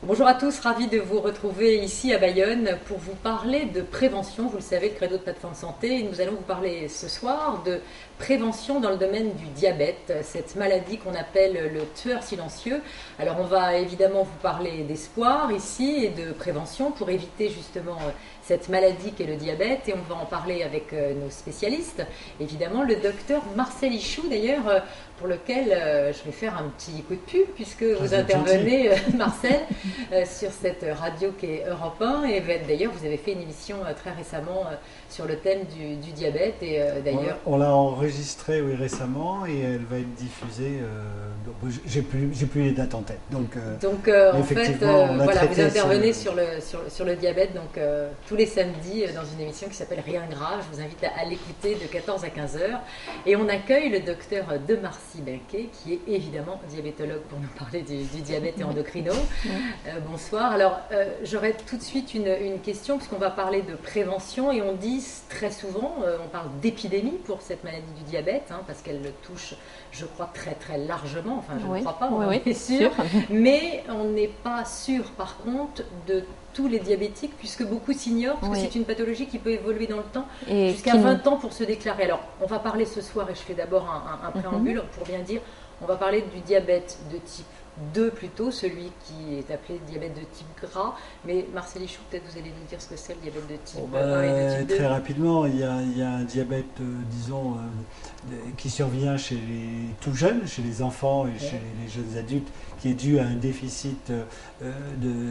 Bonjour à tous, ravi de vous retrouver ici à Bayonne pour vous parler de prévention. Vous le savez, le credo de Plateforme Santé, et nous allons vous parler ce soir de prévention dans le domaine du diabète, cette maladie qu'on appelle le tueur silencieux. Alors on va évidemment vous parler d'espoir ici et de prévention pour éviter justement cette maladie qu'est le diabète, et on va en parler avec nos spécialistes. Évidemment, le docteur Marcel Ichou, d'ailleurs, pour lequel je vais faire un petit coup de pub, puisque vous intervenez, Marcel, sur cette radio qui est Europe 1, et d'ailleurs vous avez fait une émission très récemment sur le thème du diabète, et d'ailleurs... On l'a enregistrée récemment, et elle va être diffusée, j'ai plus les dates en tête. Donc en fait, voilà, vous intervenez sur le diabète, donc tous les samedis dans une émission qui s'appelle Rien Gras. Je vous invite à l'écouter de 14 à 15 heures. Et on accueille le docteur Demarcy Benquet, qui est évidemment diabétologue pour nous parler du diabète et endocrino. Bonsoir. Alors, j'aurais tout de suite une question, puisqu'on va parler de prévention, et on dit très souvent, on parle d'épidémie pour cette maladie du diabète, parce qu'elle le touche, je crois, très très largement. Enfin, je ne crois pas, on est sûr. Mais on n'est pas sûr, par contre, de tous les diabétiques, puisque beaucoup s'ignorent, parce que c'est une pathologie qui peut évoluer dans le temps, jusqu'à 20 ans pour se déclarer. Alors, on va parler ce soir, et je fais d'abord un préambule pour bien dire, on va parler du diabète de type 2 plutôt, celui qui est appelé diabète de type gras. Mais Marcel Ichou, peut-être vous allez nous dire ce que c'est le diabète de type 1 et de type 2. Très rapidement, il y a un diabète, disons, qui survient chez les tout jeunes, chez les enfants et chez les jeunes adultes, qui est dû à un déficit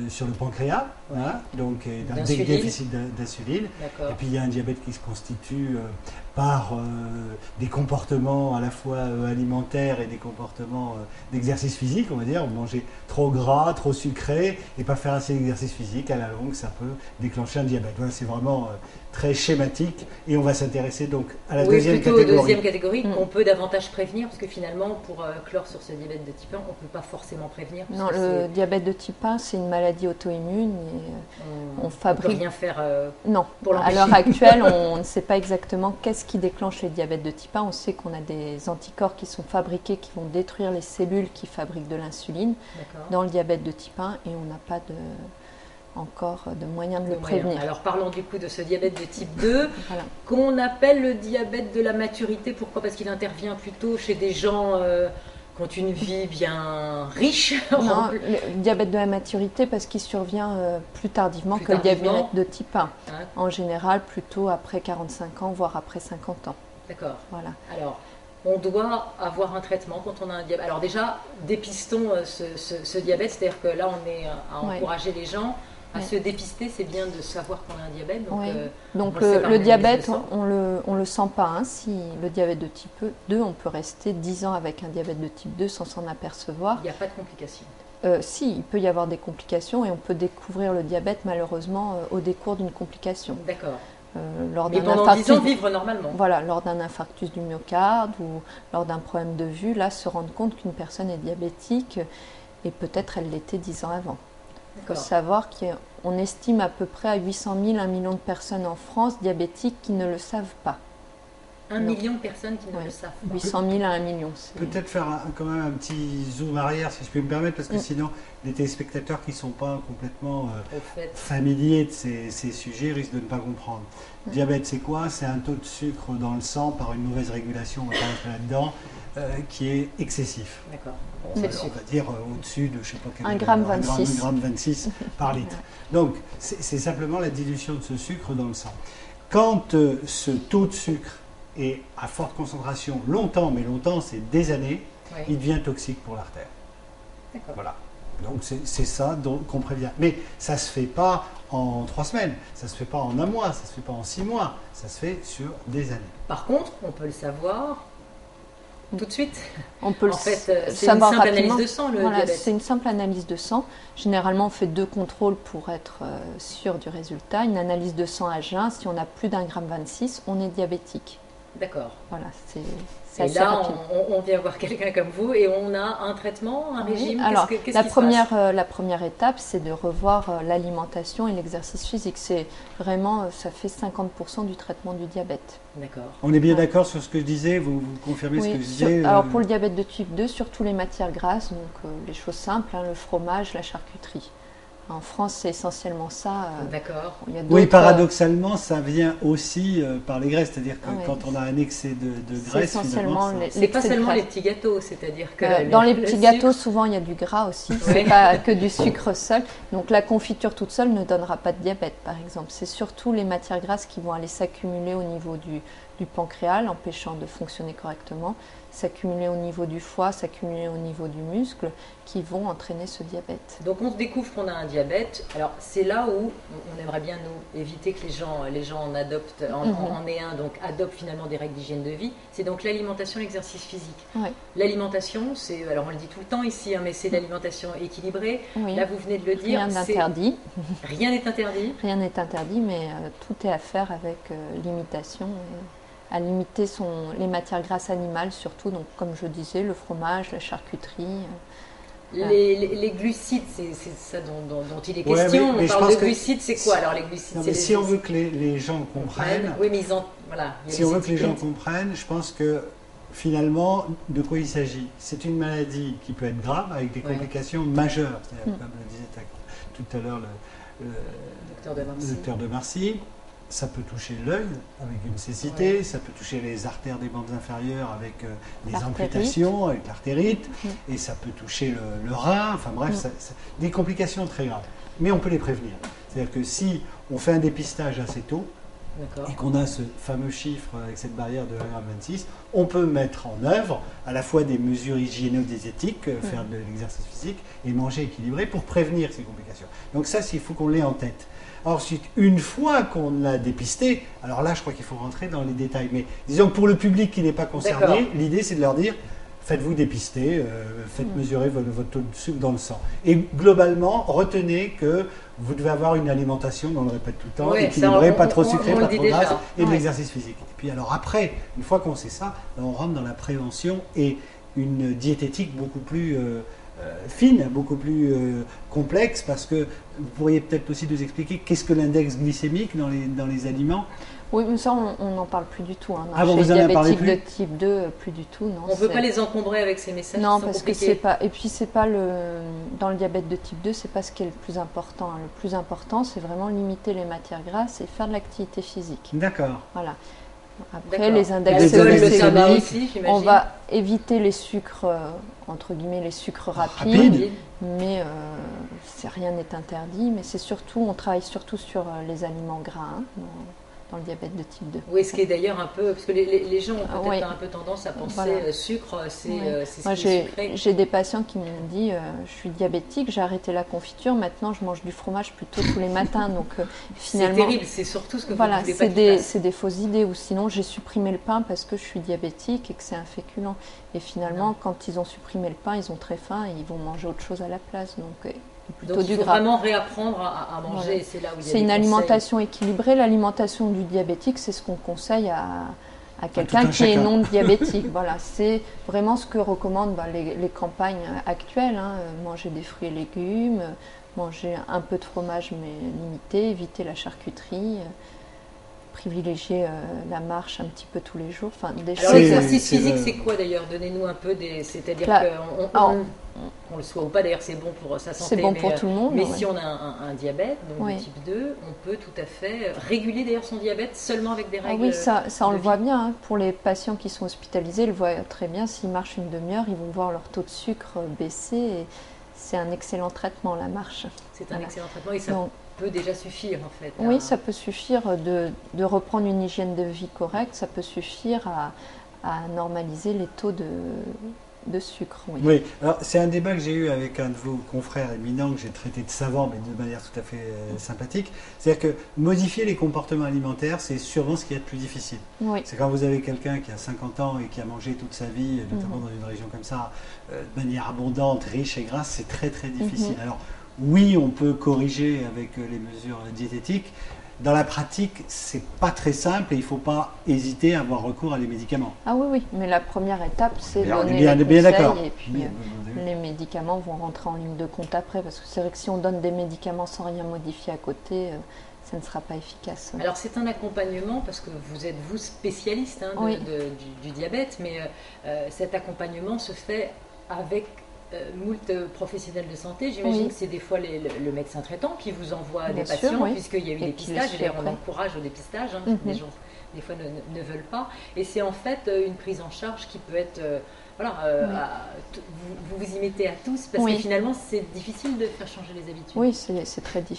sur le pancréas, donc un déficit d'insuline. Et puis il y a un diabète qui se constitue par des comportements à la fois alimentaires et des comportements d'exercice physique, on va dire, manger trop gras, trop sucré et pas faire assez d'exercice physique, à la longue ça peut déclencher un diabète. Voilà, c'est vraiment très schématique, et on va s'intéresser donc à la deuxième catégorie. Aux deuxième catégorie qu'on peut davantage prévenir, parce que finalement, pour clore sur ce diabète de type 1, on ne peut pas forcément prévenir. Non, le diabète de type 1, c'est une maladie auto-immune, et on fabrique... On ne peut rien faire non. Pour l'empêcher. À l'heure actuelle, on ne sait pas exactement qu'est-ce qui déclenche les diabètes de type 1. On sait qu'on a des anticorps qui sont fabriqués, qui vont détruire les cellules qui fabriquent de l'insuline dans le diabète de type 1, et on n'a pas encore de moyens de le prévenir. Alors parlons du coup de ce diabète de type 2, qu'on appelle le diabète de la maturité. Pourquoi ? Parce qu'il intervient plutôt chez des gens qui ont une vie bien riche. Non, le diabète de la maturité, parce qu'il survient plus tardivement que le diabète de type 1. En général, plutôt après 45 ans, voire après 50 ans. D'accord. Voilà. Alors, on doit avoir un traitement quand on a un diabète. Alors déjà, dépistons ce diabète, c'est-à-dire que là, on est à encourager les gens à se dépister. C'est bien de savoir qu'on a un diabète. Donc le diabète, on le sent pas. Si le diabète de type 2, on peut rester 10 ans avec un diabète de type 2 sans s'en apercevoir. Il n'y a pas de complications. Si, il peut y avoir des complications, et on peut découvrir le diabète malheureusement au décours d'une complication. D'accord. Mais pendant 10 ans, vivre normalement. Voilà, lors d'un infarctus du myocarde ou lors d'un problème de vue, là, se rendre compte qu'une personne est diabétique, et peut-être elle l'était 10 ans avant. Il faut savoir qu'on estime à peu près à 800 000, 1 million de personnes en France diabétiques qui ne le savent pas. 1 million de personnes qui ne le savent pas. 800 000 à 1 million. Peut-être faire quand même un petit zoom arrière, si je peux me permettre, parce que sinon, les téléspectateurs qui ne sont pas complètement familiers de ces sujets risquent de ne pas comprendre. Diabète, c'est quoi ? C'est un taux de sucre dans le sang par une mauvaise régulation, on va pas rentrer là-dedans, qui est excessif. D'accord. On va dire au-dessus de, je sais pas quel 1,26 1,26 par litre. Donc, c'est simplement la dilution de ce sucre dans le sang. Quand ce taux de sucre est à forte concentration longtemps, mais longtemps, c'est des années, il devient toxique pour l'artère. D'accord. Voilà. Donc, c'est ça qu'on prévient. Mais ça ne se fait pas en 3 semaines, ça ne se fait pas en 1 mois, ça ne se fait pas en 6 mois, ça se fait sur des années. Par contre, on peut le savoir tout de suite. On peut c'est une simple analyse de sang, le diabète. C'est une simple analyse de sang. Généralement, on fait 2 contrôles pour être sûr du résultat. Une analyse de sang à jeun, si on a plus d'1,26 g, on est diabétique. D'accord. Voilà, c'est et là, on vient voir quelqu'un comme vous, et on a un traitement, un régime. Alors, la première étape, c'est de revoir l'alimentation et l'exercice physique. C'est vraiment, ça fait 50% du traitement du diabète. D'accord. On est bien d'accord sur ce que je disais, vous confirmez ce que je disais Alors, pour le diabète de type 2, surtout les matières grasses, donc les choses simples, le fromage, la charcuterie. En France, c'est essentiellement ça. D'accord. Oui, paradoxalement, ça vient aussi par les graisses. C'est-à-dire que quand on a un excès de graisse, essentiellement c'est pas seulement les petits gâteaux. C'est-à-dire que dans les petits gâteaux, souvent, il y a du gras aussi. C'est pas que du sucre seul. Donc, la confiture toute seule ne donnera pas de diabète, par exemple. C'est surtout les matières grasses qui vont aller s'accumuler au niveau du pancréas, l'empêchant de fonctionner correctement, s'accumuler au niveau du foie, s'accumuler au niveau du muscle, qui vont entraîner ce diabète. Donc on se découvre qu'on a un diabète. Alors c'est là où on aimerait bien nous éviter que les gens en adoptent, en aient un, donc adoptent finalement des règles d'hygiène de vie. C'est donc l'alimentation, l'exercice physique. Ouais. L'alimentation, c'est, alors on le dit tout le temps ici, mais c'est l'alimentation équilibrée. Oui. Là vous venez de le dire. Rien d'interdit. Rien n'est interdit. Rien n'est interdit, mais tout est à faire avec limitation. À limiter les matières grasses animales surtout, donc comme je disais, le fromage, la charcuterie. Les glucides, c'est ça dont il est question. Mais on parle de glucides, c'est quoi alors les glucides? Si on veut que les gens comprennent, oui, mais si on veut que les gens comprennent, je pense que finalement, de quoi il s'agit? C'est une maladie qui peut être grave avec des complications majeures. Comme le disait tout à l'heure le docteur de Marcy. Ça peut toucher l'œil avec une cécité, ça peut toucher les artères des bandes inférieures avec des amputations, avec l'artérite, et ça peut toucher le rein, enfin bref, des complications très graves. Mais on peut les prévenir. C'est-à-dire que si on fait un dépistage assez tôt, et qu'on a ce fameux chiffre avec cette barrière de 1,26 g, on peut mettre en œuvre à la fois des mesures hygiéno-diététiques, faire de l'exercice physique et manger équilibré pour prévenir ces complications. Donc ça, il faut qu'on l'ait en tête. Ensuite, une fois qu'on l'a dépisté, alors là, je crois qu'il faut rentrer dans les détails. Mais disons que pour le public qui n'est pas concerné, l'idée, c'est de leur dire, faites-vous dépister, faites mesurer votre taux de sucre dans le sang. Et globalement, retenez que vous devez avoir une alimentation, on le répète tout le temps, équilibrée, pas trop sucrée, pas trop grasse, et de l'exercice physique. Et puis alors après, une fois qu'on sait ça, on rentre dans la prévention et une diététique beaucoup plus fine, beaucoup plus complexe, parce que vous pourriez peut-être aussi nous expliquer qu'est-ce que l'index glycémique dans les aliments. Oui, mais ça, on n'en parle plus du tout. Chez les diabétiques de type 2, plus du tout. Non, on ne peut pas les encombrer avec ces messages. Non, parce que c'est pas. Et puis, c'est pas dans le diabète de type 2, c'est pas ce qui est le plus important. Le plus important, c'est vraiment limiter les matières grasses et faire de l'activité physique. D'accord. Voilà. Après, les index glycémiques, on va éviter les sucres, entre guillemets, les sucres rapides. Mais rien n'est interdit. Mais c'est surtout, on travaille surtout sur les aliments gras dans le diabète de type 2. Oui, ce qui est d'ailleurs un peu, parce que les gens ont peut-être un peu tendance à penser sucre, c'est ce qui est sucré. J'ai des patients qui m'ont dit, je suis diabétique, j'ai arrêté la confiture, maintenant je mange du fromage plutôt tous les matins. Donc finalement, c'est terrible, c'est surtout ce que vous voulez pas c'est des fausses idées, ou sinon j'ai supprimé le pain parce que je suis diabétique et que c'est un féculent. Et finalement, quand ils ont supprimé le pain, ils ont très faim et ils vont manger autre chose à la place. Donc il faut vraiment réapprendre à manger. Voilà. C'est là où il y a c'est une alimentation équilibrée. L'alimentation du diabétique, c'est ce qu'on conseille à quelqu'un qui est non diabétique. Voilà, c'est vraiment ce que recommandent les campagnes actuelles. Manger des fruits et légumes, manger un peu de fromage mais limité, éviter la charcuterie. Privilégier la marche un petit peu tous les jours. Enfin, alors l'exercice physique, c'est quoi d'ailleurs? Donnez-nous un peu c'est-à-dire qu'on le soit ou pas, d'ailleurs c'est bon pour sa santé. C'est bon pour tout le monde. Mais si on a un diabète, donc de type 2, on peut tout à fait réguler d'ailleurs son diabète seulement avec des règles. Oui, ça on le voit bien. Pour les patients qui sont hospitalisés, ils le voient très bien. S'ils marchent une demi-heure, ils vont voir leur taux de sucre baisser. Et c'est un excellent traitement, la marche. C'est un excellent traitement et ça peut déjà suffire en fait. Oui, ça peut suffire de reprendre une hygiène de vie correcte, ça peut suffire à normaliser les taux de sucre. Oui, alors c'est un débat que j'ai eu avec un de vos confrères éminents que j'ai traité de savant, mais de manière tout à fait sympathique. C'est-à-dire que modifier les comportements alimentaires, c'est sûrement ce qui est le plus difficile. Oui. C'est quand vous avez quelqu'un qui a 50 ans et qui a mangé toute sa vie, notamment dans une région comme ça, de manière abondante, riche et grasse, c'est très très difficile. Alors, oui, on peut corriger avec les mesures diététiques. Dans la pratique, c'est pas très simple et il ne faut pas hésiter à avoir recours à des médicaments. Ah oui, mais la première étape, c'est donner bien les conseils et puis les médicaments vont rentrer en ligne de compte après, parce que c'est vrai que si on donne des médicaments sans rien modifier à côté, ça ne sera pas efficace. Alors c'est un accompagnement, parce que vous êtes spécialiste du diabète, mais cet accompagnement se fait avec moult professionnels de santé. J'imagine que c'est des fois le médecin traitant qui vous envoie des patients, puisqu'il y a eu des dépistages, et on encourage au dépistage, les gens des fois ne veulent pas. Et c'est en fait une prise en charge qui peut être... vous vous y mettez à tous, parce que finalement c'est difficile de faire changer les habitudes. Oui, c'est très difficile.